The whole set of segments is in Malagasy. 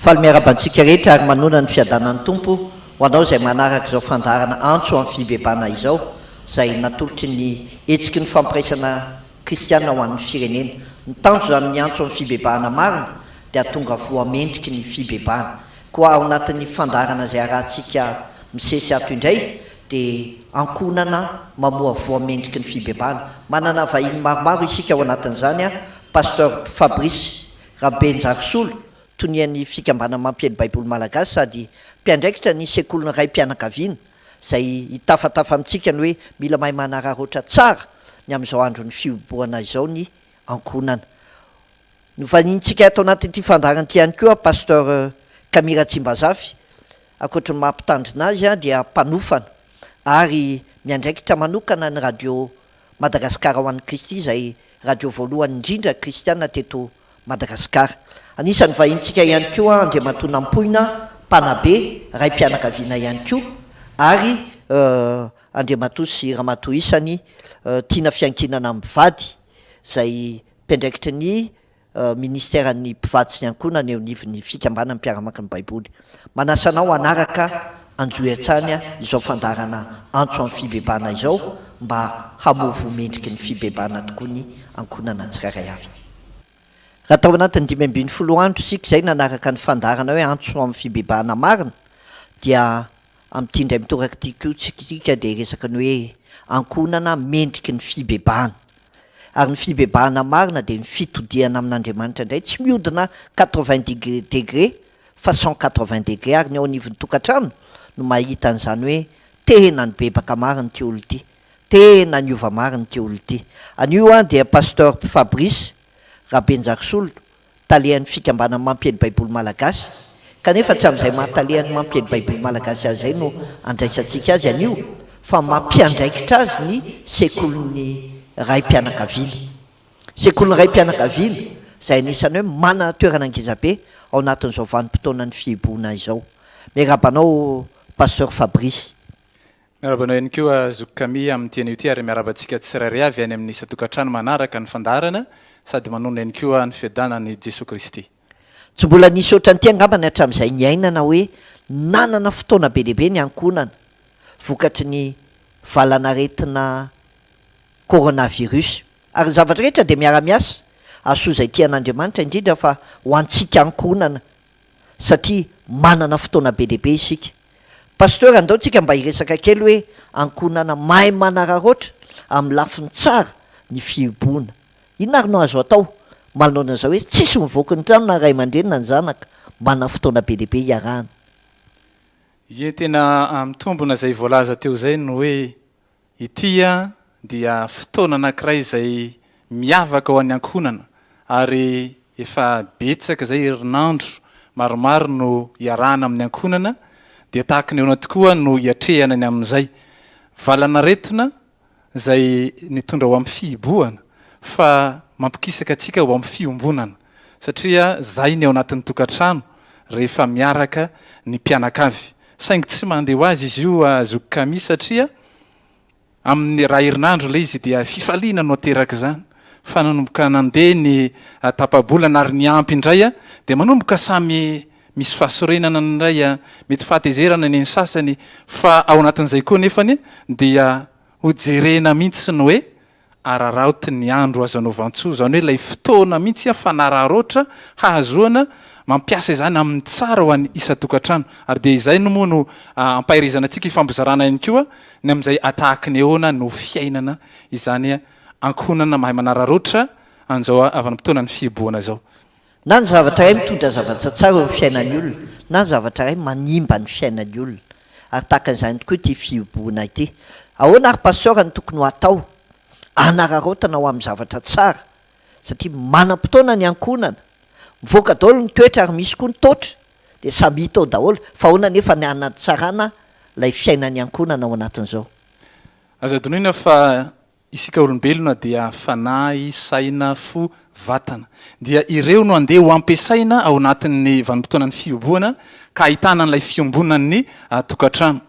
Faly miarabantsika rehetra ary manona ny fiadanan'ny tompo ho anao izay manaraka izao fandarana antso amin'ny fibebana izao izay natolotry ny hetsiky ny fampiraisana kristiana ho an'ny firenena. Ny tanjo amin'ny antso amin'ny fibebahana marina dia tonga voamendriky ny fibebahana. Koa ao anatin'ny fandarana izay arahantsika misesy ato indray dia ankohonana mamoa voamendriky ny fibebahana. Manana vahiny maromaro isika ao anatin'izany pasteur Fabrice Rabenjarisolo tonian'ny fikambana mampiely baiboly malagasy sady mpiandraikitra ny sekolona ray mpianakaviana izay hitafatafa amintsika ny hoe mila mahay manararaotra tsara ny amin'izao andro ny fihibohana izao ny ankohonana. Novanintsika ato anatin'ity fandaran'ity ihany koa pasteur Kamira Tsimbazafy akoatra ny mampitandrina azy dia mpanofana ary miandraikitra manokana ny radio Madagasikara ho an'ny Kristy izay radio voalohany indrindra kristiana teto Madagasikara. Anisan'ny vahintsika ihany koa Andriamatoa Nampoina Mpanabe ray mpianakaviana ihany koa ary Andriamatoa sy Ramatoa Isany tiana fiankinana mivady izay mpiandraikitra ny ministèran'ny mpivady sy ny ankohonana eo nivon'ny fikambana mpiaramaky ny baiboly. Manasanao anaraka anjoy an-tsany izao fandarana antso amin'ny fibebana izao mba hamovo mendriky ny fibebana tokoa ny ankohonana tsirairay avy. Raha tao anatin'ny 5 andro isika izay nanaraka ny fandarana hoe antso amin'ny fibebahana marina dia amin'ity indray mitoraka ity kotsika dia resaka ny hoe ankohonana mendriky ny fibebahana. Ary ny fibebahana marina dia ny fitodiana amin'Andriamanitra indray tsy mihodina 80 degré fa 180 degré ary ny ao anivon'ny tokantrano no mahita an'izany hoe tena ny bebaka marina ty olo ity, tena ny ova marina ty olo ity. Anio dia pasteur Fabrice Rabenjarisolo talian'ny fikambana mampiely baiboly malagasy kanefa tsy amin'izay mahatalian'ny mampiely baiboly malagasy azy zay no andraisantsika azy anio fa mampiandraikitra azy ny sekolon'ny ray mpianakaviana. Sekolon'ny ray mpianakaviana izay anisany hoe manana toerana angizabe ao anatin'izao vanim-potoanan'ny fihibohana izao. Miarabanao pasteur Fabrice. Miarabanao ihany koa Zokami amin'ity anio ity ary miarabantsika tsirairay avy any amin'ny isa-tokantrano manaraka ny fandarana sady manona ihany koa ny fiadanan'i Jesosy Kristy. Tsy mbola nisy ohatran'ity angambany hatramin'izay niainana hoe nanana fotoana be dehibe ny ankohonana vokatry ny valanaretina coronavirus. Ary ny zavatra rehetra dia miara-miasa asoa izay tian'Andriamanitra indrindra fa ho antsika ankohonana satria manana fotoana be dehibe isika. Pasteur andao tsika mba hiresaka kely hoe ankohonana mahay manararaotra amin'ny lafiny tsara ny fihibohana. Inona ary no azo atao manao an'izao hoe tsisy mivoaka ny trano na ray aman-drenina ny zanaka manana fotoana be dehibe iarahana. Ie tena mitombona izay voalaza teo izay no hoe ity dia fotoana anankiray izay miavaka ho an'ny ankohonana ary efa betsaka izay herinandro maromaro no iarahana amin'ny ankohonana dia tahaka ny eona tokoa no hiatrehana ny amin'izay valanaretina izay nitondra ho amin'ny fihibohana fa mampikisaka atsika ho amin'ny fiombonana satria zay ny ao anatin'ny tokantrano rehefa miaraka ny mpianakavy. Saingy tsy mandeha ho azy izy io Zokami satria amin'ny raha herinandro ilay izy dia fifaliana no ateraka izany fa nanomboka nandeha ny tapabolana ary ny ampy indray dia manomboka samy misy fahasorenana indray mety fahatezerana ny sasany fa ao anatin'izay koa nefany dia hojerena mihitsy ny hoe araraoty ny andro azo anovantsò zany hoe ilay fotoana mihitsy fanararaotra hahazoana mampiasa izany amin'ny tsara ho an'ny isa-tokantrano ary dia izay no moa no ampahirizana antsika ifambozarana ihany koa ny amin'izay atahaka ny ehoana no fiainana izany ankohonana mahay manararaotra an'izao avy amin'ny fotoana ny fihibohana zao. Na ny zavatra iray mitondra zavatra tsara eo amin'ny fiainan'ny olona na ny zavatra iray manimba ny fiainan'ny olona ary tahaka an'izany tokoa ity fihibohana ity. Ahoana ary pasteur ny tokony ho atao anararaotana ho amin'ny zavatra tsara satria manam-potoana ny ankohonana mivoaka daholo ny toetra ary misy koa ny totra dia samy hita ao daholo fa ahoana nefa ny anaty tsarana ilay fiainan'ny ankohonana ao anatin'izao. Aza donina fa isika olombelona dia fanahy, saina, fo, vatana dia ireo no andeha ho ampiasaina ao anatin'ny vanim-potoanan'ny fihibohana ka ahitana n'ilay fiombonan'ny tokantrano.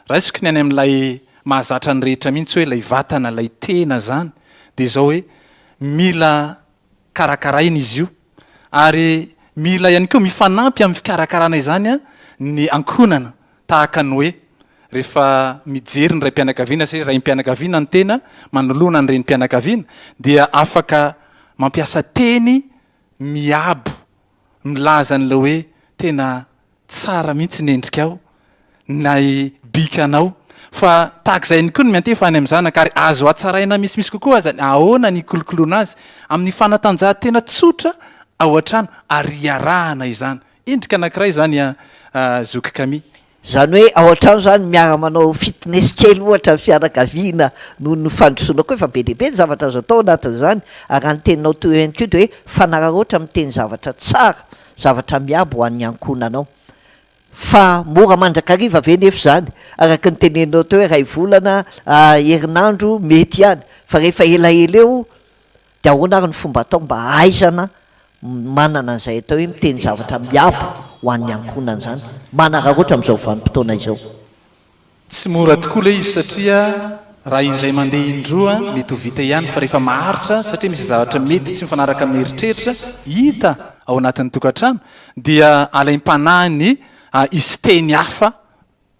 Raisiko ny any amin'ilay mahazatra ny rehetra mihitsy hoe ilay vatana ilay tena zany dia izao hoe mila karakaraina izy io ary mila ihany koa mifanampy amin'ny fikarakarana izany a ny ankohonana tahaka ny hoe rehefa mijery ny ray mpianakaviana satria ray mpianakaviana ny tena manoloana ny reny mpianakaviana dia afaka mampiasa teny miabo milaza n'la hoe tena tsara mihitsy nendrika aho nay bikanao fa tahak'izay ny koa ny miantefa any amin'zanaka ary azo atsaraina misimisy kokoa azany ahoana ny kolokoloana azy amin'ny fanatanjahantena tsotra ao an-trano ary iarahana izany endrika anankiray zany zoky kami zany hoe ao an-trano zany miara manao fitness kely ohatra ny fianakaviana no ny fandrosoana koa efa be lehibe ny zavatra azo atao anatin'izany ary any teninao toy ihany koa de hoe fanararaotra miteny zavatra tsara zavatra miabo ho an'ny ankohonanao fa mora mandrakariva ve nefa zany araka ny tenenao teo hoe ray volana herinandro mety ihany fa rehefa elaela eo de ahoana ary ny fomba atao mba aizana manana an'izay atao hoe miteny zavatra miabo ho an'ny ankohonana zany manararaotra amin'izao vanim-potoana izao tsy mora tokoa le izy satria raha indray mandeha indroa mety ho vita ihany fa rehefa maharitra satria misy zavatra mety tsy mifanaraka amin'ny eritreritra hita ao anatin'ny tokantrano dia alaim-panahy izy teny hafa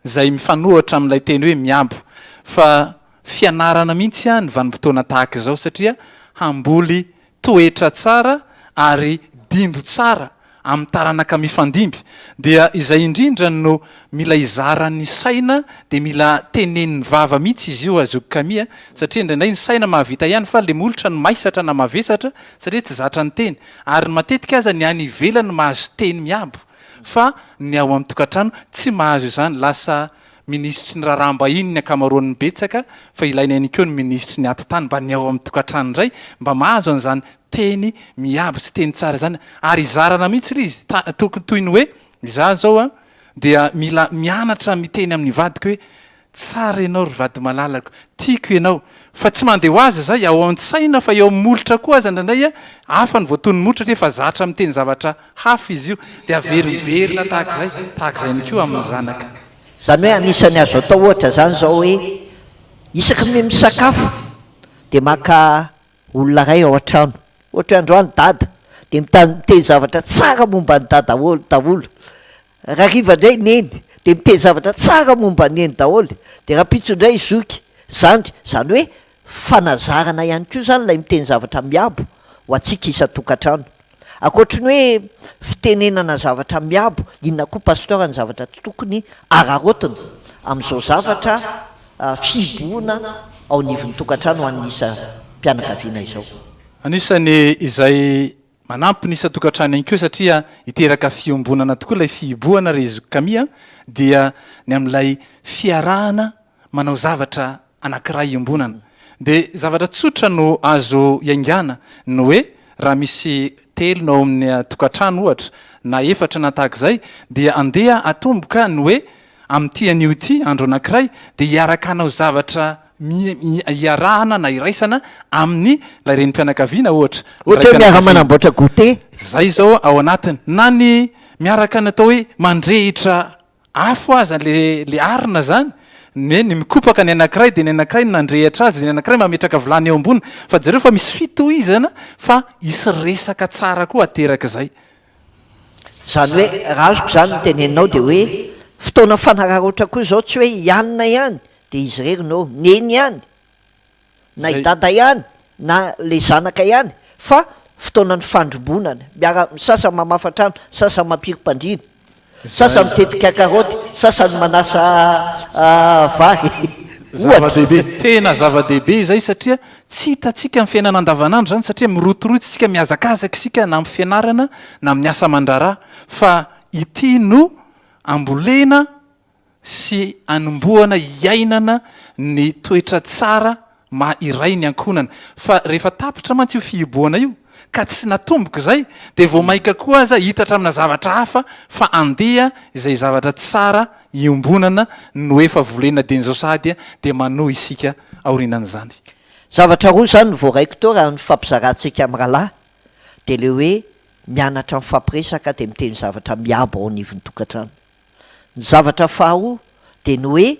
zay mifanohatra amin'ilay teny hoe miabo fa fianarana mihitsy ny vanim-potoana tahaka izao satria hamboly toetra tsara ary dindo tsara amin'ny taranaka mifandimby dia izay indrindra no mila izaran'ny saina de mila tenen'ny vava mihitsy izy io azoky kamia satria indraindray ny saina mahavita ihany fa le molotra ny maisatra na mavesatra satria tsy zatra ny teny ary matetika aza ny any ivelany mahazo teny miabo fa ny ao amin'ny tokantrano tsy mahazo izany lasa ministry ny raharaham-bahiny ny akamaroan'ny betsaka fa ilaina ihany keo ny ministry ny atitany mba ny ao amin'ny tokantrano indray mba mahazo an'izany teny miabo sy teny tsara zany ary izarana mihitsy ry izy tokony toy ny hoe za zao dia mila mianatra miteny amin'ny vadiko hoe tsara ianao ry vady malalako tiako ianao fa tsy mandeha ho azy zay ao an-tsaina fa eo amin'ny molotra koa aza indraindray hafa ny voatony molotra rehefa zatra miteny zavatra hafa izy io de averiberina tahak'izay ny koa amin'ny zanaka zany hoe anisany azo atao ohatra zany zao hoe isaka me misakafo de maka olona ray ao an-trano ohatra hoe androany dada de miteny zavatra tsara momba ny dada daholo raha riva indray neny de miteny zavatra tsara momba neny daholo de raha pitso indray zoky zandry zany hoe fanazarana ihany koa zany lay miteny zavatra miabo ho atsika isa-tokantrano akoatrany hoe fitenenana zavatra miabo inona koa pastora ny zavatra tokony ararotiny amin'izao zavatra fihibohana ao nivon'ny tokantrano ho an'isa mpianakaviana izao anisany izay manampy ny isa-tokantrano ihany keo satria hiteraka fiombonana tokoa ilay fihibohana ry zoky kamia dia ny amin'ilay fiarahana manao zavatra anankiray iombonana de zavatra tsotra no azo iaingana no hoe raha misy telo nao amin'ny tokantrano ohatra na efatra na tahak'izay dia andeha atomboka ny hoe amin'ty anio ty andro anankiray de hiaraka anao zavatra iarahana na iraisana amin'ny lay reny mpianakaviana ohatra hoe miara manamboatra goûter zay zao ao anatiny na ny miaraka natao hoe mandrehitra afo aza le arina zany ny mikopaka ny anankiray de ny anankiray ny nandrehatra azy de ny anankiray mametraka vilany eo ambony fa jareo fa misy fitohizana fa isy resaka tsara koa ateraka zay zany hoe raha azoko zany ny teneninao de hoe fotoana fanararaotra koa zao tsy hoe ianina ihany de izy rerinao neny ihany na idada ihany na le zanaka ihany fa fotoana ny fandrombonana miara sasany mamafatrano sasany mampiri-pandrina sasany mitetika karoty sasany manasa vary zava-dehibe tena zava-dehibe zay satria tsy hitatsika amin'ny fiainana andavanandro zany satria mirotorotsy tsika miazakazaka isika na amin'ny fianarana na amin'ny asa mandrara fa ity no ambolena sy anomboana iainana ny toetra tsara iray ny ankohonana fa rehefa tapitra mantsy io fihibohana io ka tsy natomboka zay de vao maika koa aza hitatra amina zavatra hafa fa andeha izay zavatra tsara iombonana no efa volena den'izao sady de manohy isika aorinan'izany zavatra roa zany voaraiko to raha ny fampizarantsika amin'ny rahalahy de le hoe mianatra mifampiresaka de miteny zavatra miabo ao nivon'ny tokantrano ny zavatra faharoa de ny hoe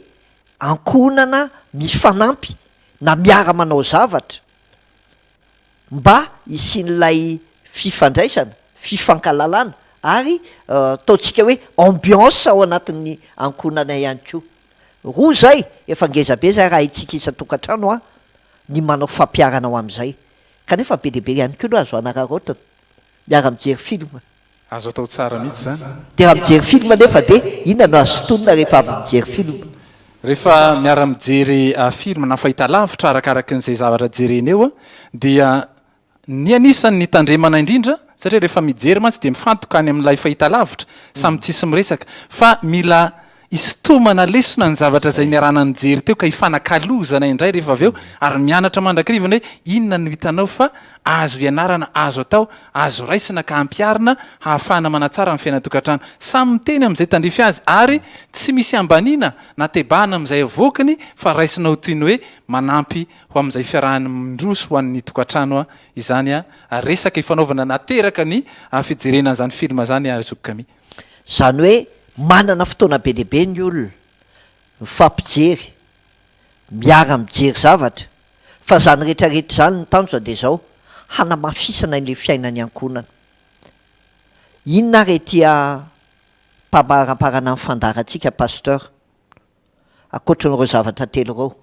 ankohonana misy fanampy na miara manao zavatra mba isian'ilay fifandraisana fifankalalana ary ataontsika hoe ambiance ao anatin'ny ankohonana ihany koa. Roa zay efa ngezabe zay raha itsika isa-tokantrano a ny manao fampiarana ao am'izay kanefa be dehibe ihany koa no azo anararaotrana miara mijery film. Azo atao tsara mihitsy zany. De raha mijery film nefa de inona no azo tonona rehefa avy mijery film. Rehefa miara mijery film na fahitalavitra arakaraky n'izay zavatra jereny eo a dia ny anisan'ny tandremana indrindra satria rehefa mijery mantsy de mifantoka any amin'ilay fahitalavitra samy tsisy miresaka fa mila istomana lesona ny zavatra zay niarana nijery teo ka ifanakalozana indray rehefa avy eo ary mianatra mandrakrivana hoe inona no hitanao fa azo ianarana azo atao azo raisina ka ampiarina hahafahana manatsara amin'ny fiainatokantrano samy miteny amin'izay tandrify azy ary tsy misy ambanina na tebahana amin'izay avokany fa raisina ho toy ny hoe manampy ho amin'izay fiarahany mindroso ho an'ny tokantrano a izany a resaka ifanaovana nateraka ny fijerena an'izany filma zany azokami zany hoe manana fotoana be dehibe ny olona mifampijery miara mijery zavatra fa zany rehetrarehetra zany ny tanjo de zao hanamafisana n'le fiainany ankohonana. Inona re tia mpamaramparana amin'ny fandarantsika pasteur akoatran'ireo zavatra telo reo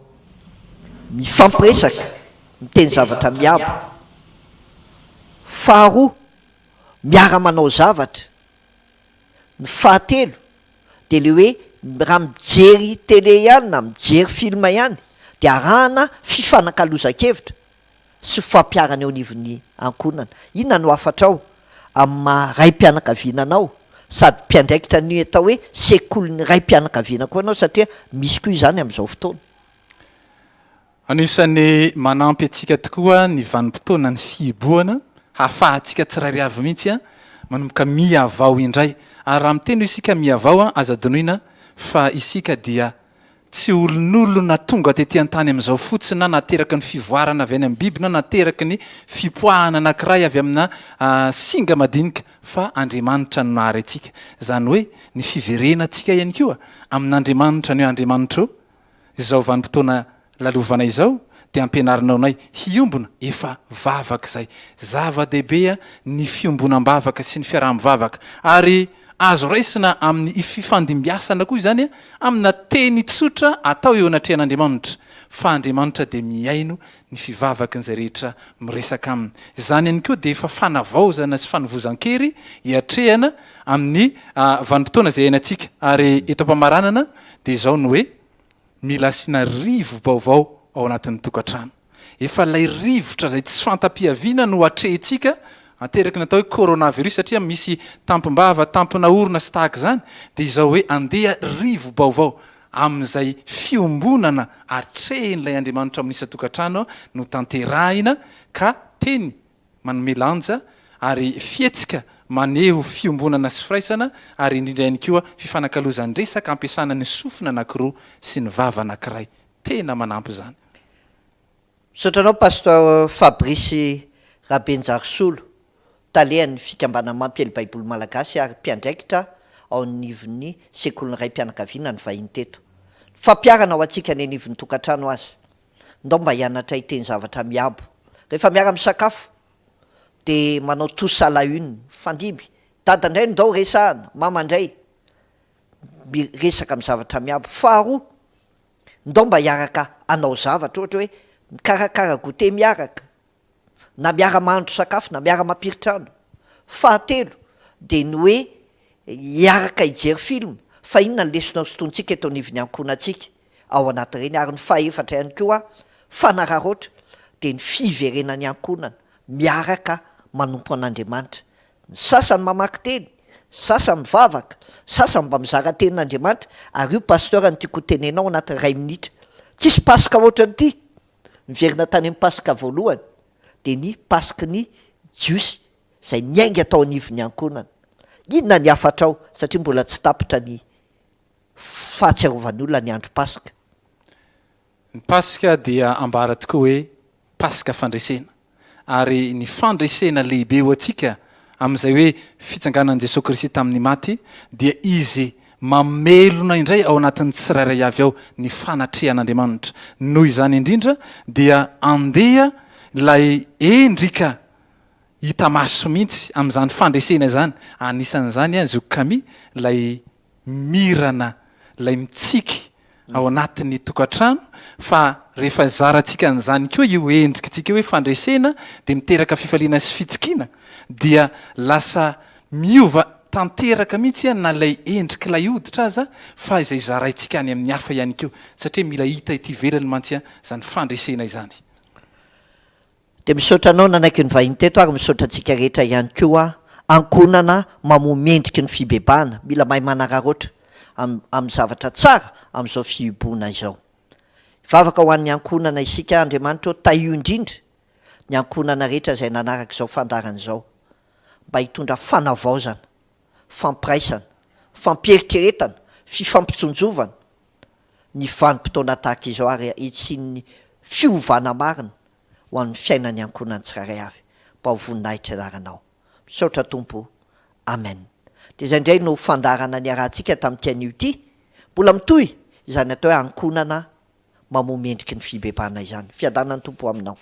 mifampiresaka miteny zavatra miabo, faharoa miara manao zavatra, ny fahatelo de le hoe raha mijery télé ihany na mijery film ihany de arahana fifanankalozan-kevitra sy fampiarana eo anivon'ny ankohonana. Inona no afatrao amin'ny raim-pianakaviananao sady mpiandraikitra ny atao hoe sekoly ny raim-pianakaviana koa anao satria misy koa izany amin'izao fotoana. Anisan'ny manampy atsika tokoa ny vanim-potoana ny fihibohana hahafahantsika tsirairay avy mihitsy a manomboka miavao indray ary raha miteny hoe isika miavao a aza dinoina fa isika dia tsy olon'olona tonga tetỳ an-tany amin'izao fotsiny na nateraka ny fivoarana avy any amin'ny biby na nateraka ny fipoahana anankiray avy amina singa madinika fa Andriamanitra no nahary atsika. Zany hoe ny fiverenantsika ihany koa amin'Andriamanitra ny hoe Andriamanitra izao vanim-potoana lalovana izao de ampianarinao nay hiombona efa vavaka zay zava-dehibe ny fiombonam-bavaka sy ny fiaraha-mivavaka ary azo raisina amin'ny fifandimbiasana koa izany amina teny tsotra atao eo anatrehan'Andriamanitra fa Andriamanitra de miaino ny fivavaka n'izay rehetra miresaka aminy. Zany ihany koa de efa fanavaozana sy fanovozan-kery hiatrehana amin'ny vanim-potoana izay hainantsika ary eto am-pamaranana de zao no hoe mila asiana rivo baovao ao anatin'ny tokantrano. Efa lay rivotra zay tsy fantam-piaviana no atrehintsika ateraky natao hoe coronavirus satria misy tampimbava tampina orona sy tahaka zany de izao hoe andeha rivo baovao amin'izay fiombonana atrehin'ilay Andriamanitra amin'ny isa-tokantrano no tanterahina ka teny manomelanja ary fietsika maneho fiombonana sy firaisana ary indrindra ihany koa fifanankalozan-dresaka ampiasana ny sofina anankiroa sy ny vava anankiray tena manampy zany. Sotranao pasteur Fabrice Rabenjarisolo talehan'ny fikambana mampiely baiboly malagasy ary mpiandraikitra ao anivon'ny sekoly ray mpianakaviana ny vahiny teto. Fampiarana ao atsika ny anivon'ny tokantrano azy ndao mba hianatra hiteny zavatra miabo rehefa miara misakafo de manao tous à la une fandimby dada indray ndao resahana mama indray resaka amin'ny zavatra miabo. Faharoa ndao mba hiaraka anao zavatra ohatra hoe mikarakara goûter miaraka na miara mahandro sakafo na miara mampiritrano. Fahatelo de ny hoe hiaraka hijery film fa inona ny lesona sotontsika eto anivon'ny ankohonantsika ao anaty reny ary ny fahaefatra ihany koa Manararaotra de ny fiverenan'ny ankohonana miaraka manompo an'Andriamanitra. Ny sasany mamaky teny, sasany mivavaka, sasany mba mizara tenin'Andriamanitra ary io pasteur ny tiako tenenao anaty 2 minitra. Tsisy pasika ohatran'ity miverina tany amin'ny pasika voalohany de ny pasiky ny jiosy zay niainga atao anivon'ny ankohonana. Inona ny afatrao satria mbola tsy tapitra ny fahatsiarovan'ny olona ny andro pasika. Ny pasika dia ambara tokoa hoe pasika fandresena ary ny fandresena lehibe ho atsika amin'izay hoe fitsanganan'i Jesosy Kristy tamin'ny maty dia izy mamelona indray ao anatin'ny tsirairay avy ao ny fanatrehan'Andriamanitra. Noho izany indrindra dia andeha lay endrika hita maso mihitsy amin'izany fandresena zany. Anisan'izany a zokami lay mirana lay mitsiky ao anatin'ny tokantrano, fa rehefa zarantsika an'izany koa io endrikitsika hoe fandresena de miteraka fifaliana sy fitsikina, dia lasa miova tanteraka mihitsy na lay endrika lay hoditra aza fa izay zaraintsika any amin'ny hafa ihany keo, satria mila hita ity velany mantsy zany fandresena izany. De misaotra anao nanaiky ny vahiny teto ary misaotra antsika rehetra ihany koa ankonana mamomendriky ny fibebahana, mila mahay manararaotra amin'ny zavatra tsara amin'izao fihibohana izao. Vavaka ho an'ny ankonana isika Andriamanitra taio indrindra ny ankonana rehetra izay nanaraka izao fandarana izao, mba hitondra fanavaozana, fampiraisana, fampieritreretana, fifampitsonjovana ny vanim-potoana tahaka izao, ary hitsin'ny fiovana marina ho amin'ny fiainan'ny ankonana tsiraray avy. Mba ho voninahitra anaranao. Misaotra Tompo. Amen. De izay indray no fandarana ny arahantsika tamin'ity anio ity, mbola mitohy izany atao hoe ankonana mamomendriky ny fibebahana izany. Fiadanan'ny Tompo aminao.